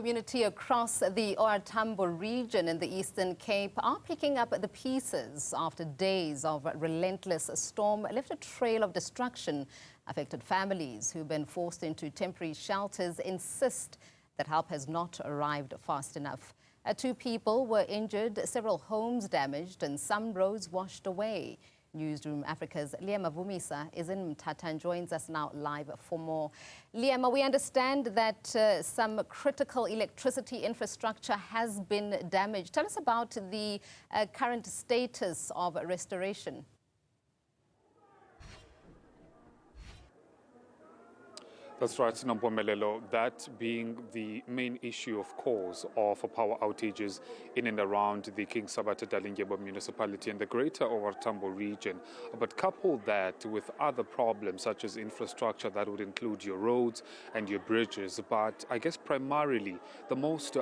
Community across the OR Tambo region in the Eastern Cape are picking up the pieces after days of relentless storm left a trail of destruction. Affected families who've been forced into temporary shelters insist that help has not arrived fast enough. 2 people were injured, several homes damaged and some roads washed away. Newzroom Africa's Liyema Vumisa is in Mthatha and joins us now live for more. Liyema, we understand that some critical electricity infrastructure has been damaged. Tell us about the current status of restoration. That's right, Nampomelelo. That being the main issue, of course, of power outages in and around the King Sabata Dalindyebo Municipality and the greater OR Tambo region. But couple that with other problems such as infrastructure that would include your roads and your bridges. But I guess primarily the most,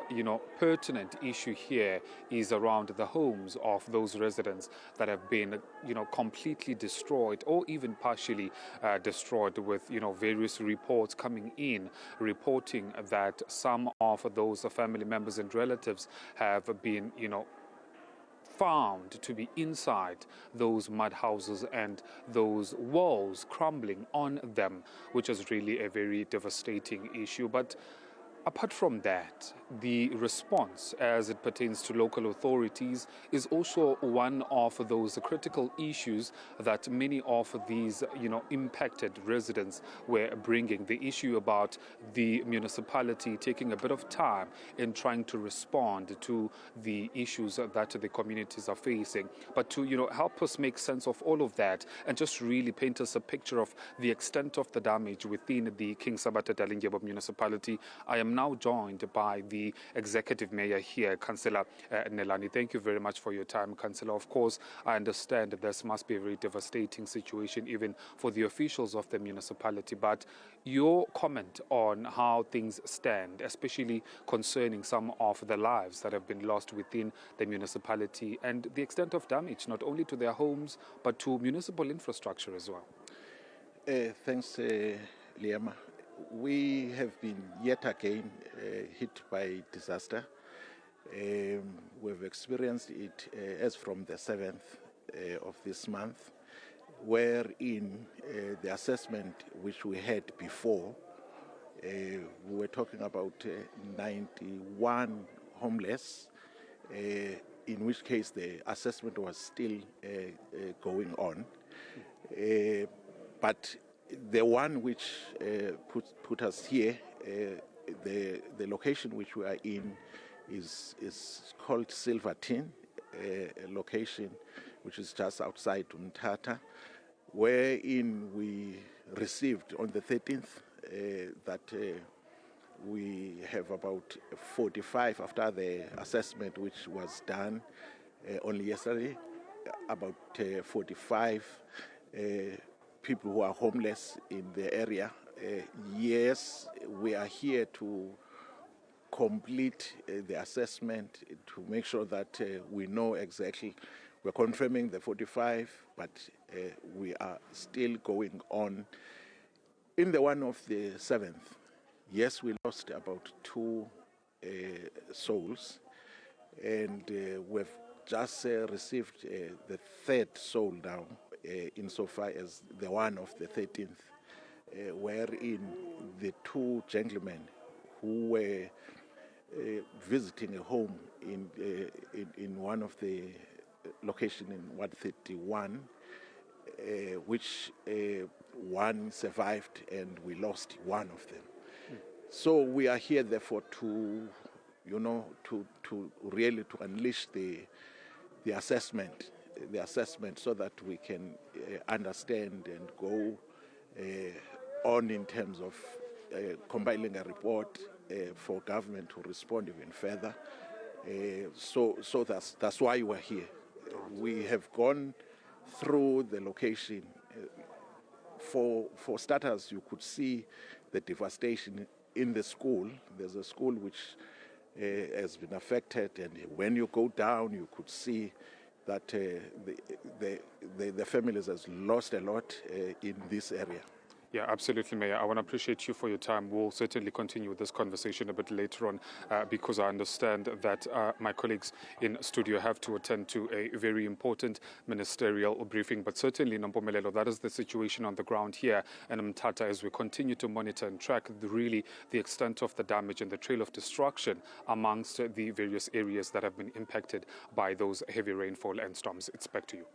pertinent issue here is around the homes of those residents that have been, completely destroyed or even partially destroyed with, various reports coming in reporting that some of those family members and relatives have been, found to be inside those mud houses and those walls crumbling on them, which is really a very devastating issue. But apart from that, the response as it pertains to local authorities is also one of those critical issues that many of these, impacted residents were bringing. The issue about the municipality taking a bit of time in trying to respond to the issues that the communities are facing. But to, help us make sense of all of that and just really paint us a picture of the extent of the damage within the King Sabata Dalindyebo Municipality, I am now joined by the Executive Mayor here, Councillor Nelani. Thank you very much for your time, Councillor. Of course, I understand that this must be a very devastating situation even for the officials of the municipality, but your comment on how things stand, especially concerning some of the lives that have been lost within the municipality and the extent of damage, not only to their homes, but to municipal infrastructure as well. Thanks, Liyema. We have been yet again hit by disaster. We've experienced it as from the 7th of this month, wherein the assessment which we had before, we were talking about 91 homeless, in which case the assessment was still going on. But the one which put us here, the location which we are in is called Silverton, a location which is just outside Mthatha, wherein we received on the 13th that we have about 45 after the assessment which was done only yesterday, about 45 people who are homeless in the area. Yes, we are here to complete the assessment to make sure that we know exactly. We're confirming the 45, but we are still going on. In the one of the 7th, yes, we lost about 2 souls, and we've just received the 3rd soul now, insofar as the one of the 13th, wherein the 2 gentlemen who were visiting a home in one of the location in 131, which one survived and we lost one of them. So we are here therefore to, to really to unleash the assessment, so that we can understand and go on in terms of compiling a report for government to respond even further. So that's why we're here. We have gone through the location. For starters, you could see the devastation in the school. There's a school which has been affected, and when you go down, you could see that the families has lost a lot in this area. Yeah, absolutely, Mayor. I want to appreciate you for your time. We'll certainly continue this conversation a bit later on because I understand that my colleagues in studio have to attend to a very important ministerial briefing. But certainly, Nompumelelo, that is the situation on the ground here in Mthatha as we continue to monitor and track the extent of the damage and the trail of destruction amongst the various areas that have been impacted by those heavy rainfall and storms. It's back to you.